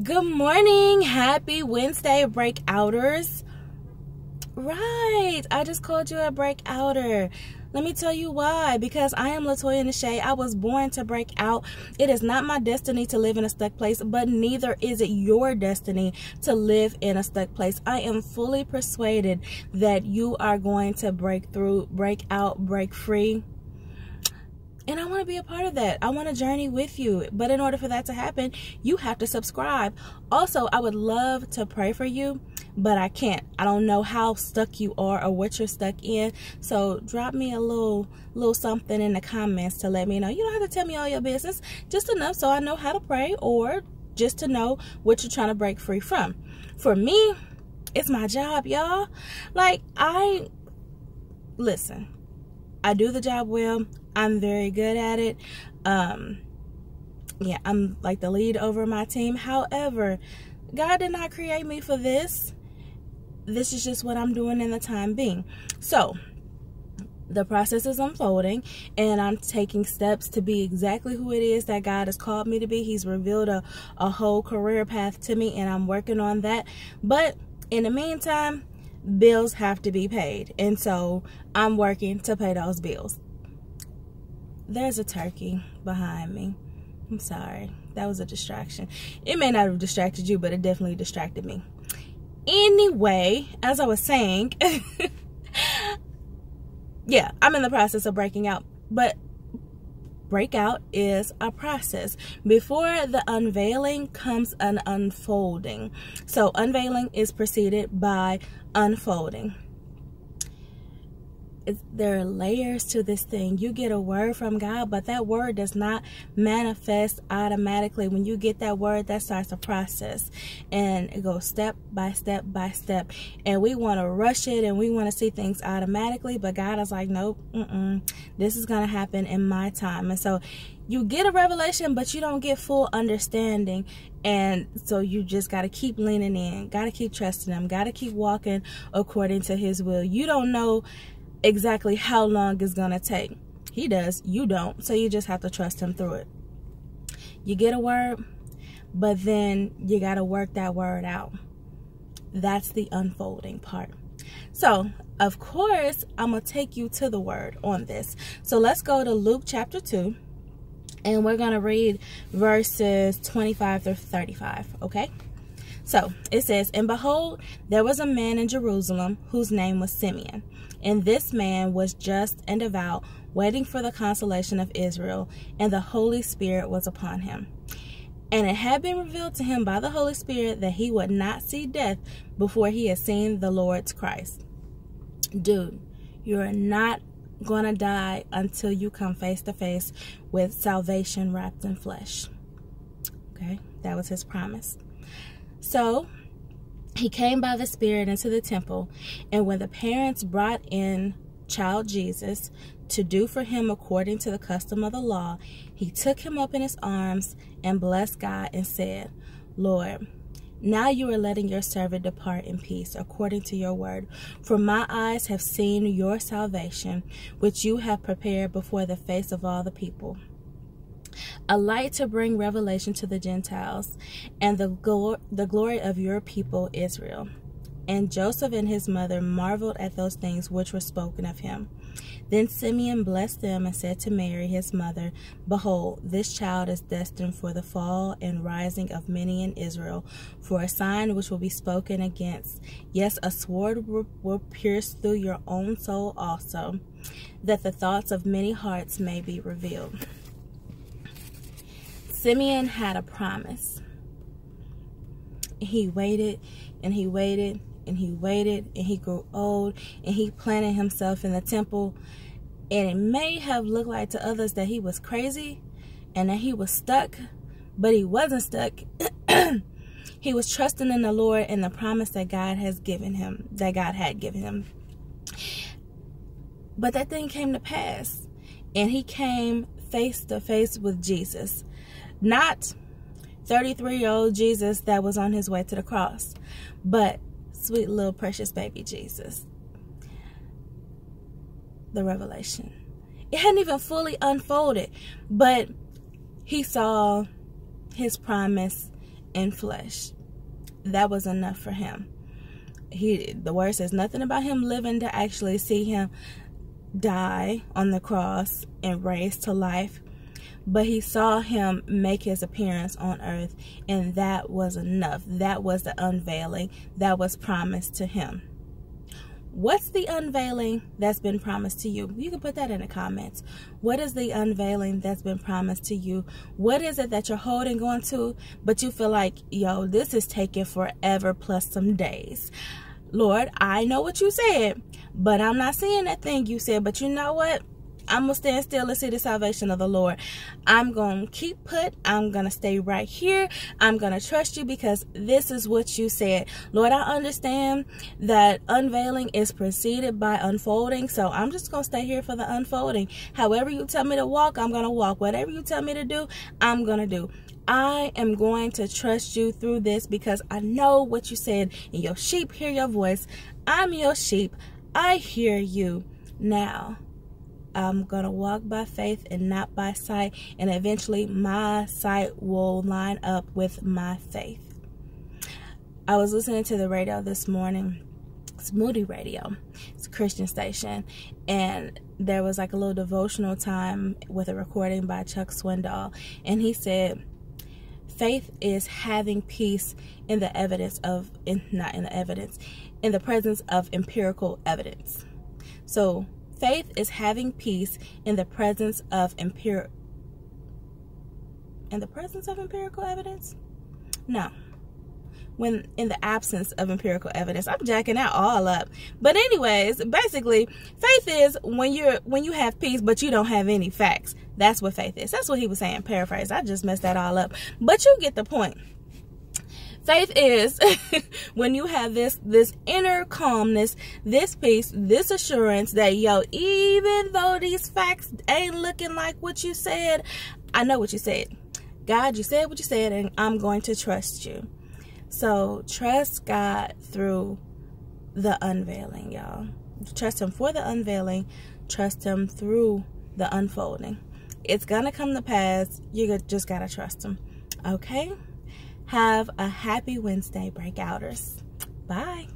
Good morning. Happy Wednesday, breakouters. Right. I just called you a breakouter. Let me tell you why. Because I am Latoya Nashay. I was born to break out. It is not my destiny to live in a stuck place, but neither is it your destiny to live in a stuck place. I am fully persuaded that you are going to break through, break out, break free. And I want to be a part of that. I want to journey with you. But in order for that to happen, you have to subscribe. Also, I would love to pray for you, but I can't. I don't know how stuck you are or what you're stuck in. So drop me a little something in the comments to let me know. You don't have to tell me all your business. Just enough so I know how to pray, or just to know what you're trying to break free from. For me, it's my job, y'all. Listen, I do the job well. I'm very good at it. Yeah, I'm like the lead over my team. However, God did not create me for this. This is just what I'm doing in the time being. So the process is unfolding, and I'm taking steps to be exactly who it is that God has called me to be. He's revealed a whole career path to me, and I'm working on that. But in the meantime, bills have to be paid, and so I'm working to pay those bills. There's a turkey behind me. I'm sorry. That was a distraction. It may not have distracted you, but it definitely distracted me. Anyway, as I was saying, yeah, I'm in the process of breaking out. But breakout is a process. Before the unveiling comes an unfolding. So unveiling is preceded by unfolding. There are layers to this thing. You get a word from God, but that word does not manifest automatically. When you get that word, that starts a process, and it goes step by step by step. And we want to rush it, and we want to see things automatically, but God is like, nope, this is going to happen in my time. And so you get a revelation, but you don't get full understanding. And so you just got to keep leaning in, got to keep trusting Him, got to keep walking according to His will. You don't know exactly how long it's gonna take. He does, you don't. So you just have to trust Him through it. You get a word, but then you gotta work that word out. That's the unfolding part. So of course I'm gonna take you to the word on this. So let's go to Luke chapter 2, and we're gonna read verses 25 through 35. Okay, so it says, "And behold, there was a man in Jerusalem whose name was Simeon. And this man was just and devout, waiting for the consolation of Israel, and the Holy Spirit was upon him. And it had been revealed to him by the Holy Spirit that he would not see death before he had seen the Lord's Christ." Dude, you're not going to die until you come face to face with salvation wrapped in flesh. Okay, that was his promise. So he came by the Spirit into the temple, and when the parents brought in child Jesus to do for him according to the custom of the law, he took him up in his arms and blessed God and said, "Lord, now you are letting your servant depart in peace according to your word. For my eyes have seen your salvation, which you have prepared before the face of all the people, a light to bring revelation to the Gentiles, and the glory of your people Israel." And Joseph and his mother marveled at those things which were spoken of him. Then Simeon blessed them and said to Mary his mother, "Behold, this child is destined for the fall and rising of many in Israel, for a sign which will be spoken against. Yes, a sword will pierce through your own soul also, that the thoughts of many hearts may be revealed." Simeon had a promise. He waited and he waited and he waited, and he grew old, and he planted himself in the temple. And it may have looked like to others that he was crazy and that he was stuck, but he wasn't stuck. He was trusting in the Lord and the promise that God has given him, that God had given him. But that thing came to pass, and he came face to face with Jesus. Not 33-year-old Jesus that was on his way to the cross, but sweet little precious baby Jesus. The revelation. It hadn't even fully unfolded, but he saw his promise in flesh. That was enough for him. The word says nothing about him living to actually see him die on the cross and raised to life, but he saw him make his appearance on earth, and that was enough. That was the unveiling that was promised to him. What's the unveiling that's been promised to you? You can put that in the comments. What is the unveiling that's been promised to you? What is it that you're holding on to, but you feel like, yo, this is taking forever plus some days? Lord, I know what you said, but I'm not seeing that thing you said. But you know what? I'm going to stand still and see the salvation of the Lord. I'm going to keep put. I'm going to stay right here. I'm going to trust you because this is what you said. Lord, I understand that unveiling is preceded by unfolding. So I'm just going to stay here for the unfolding. However you tell me to walk, I'm going to walk. Whatever you tell me to do, I'm going to do. I am going to trust you through this because I know what you said. And your sheep hear your voice. I'm your sheep. I hear you now. I'm going to walk by faith and not by sight. And eventually my sight will line up with my faith. I was listening to the radio this morning. It's Moody Radio. It's a Christian station. And there was like a little devotional time with a recording by Chuck Swindoll. And he said, faith is having peace in the evidence of, in the presence of empirical evidence. So, faith is having peace in the presence of empirical evidence? No. When in the absence of empirical evidence. I'm jacking that all up. But anyways, basically, faith is when you have peace but you don't have any facts. That's what faith is. That's what he was saying. Paraphrase. I just messed that all up. But you get the point. Faith is when you have this inner calmness, this peace, this assurance that, yo, even though these facts ain't looking like what you said, I know what you said. God, you said what you said, and I'm going to trust you. So trust God through the unveiling, y'all. Trust him for the unveiling. Trust him through the unfolding. It's going to come to pass. You just got to trust him. Okay? Have a happy Wednesday, Breakouters. Bye.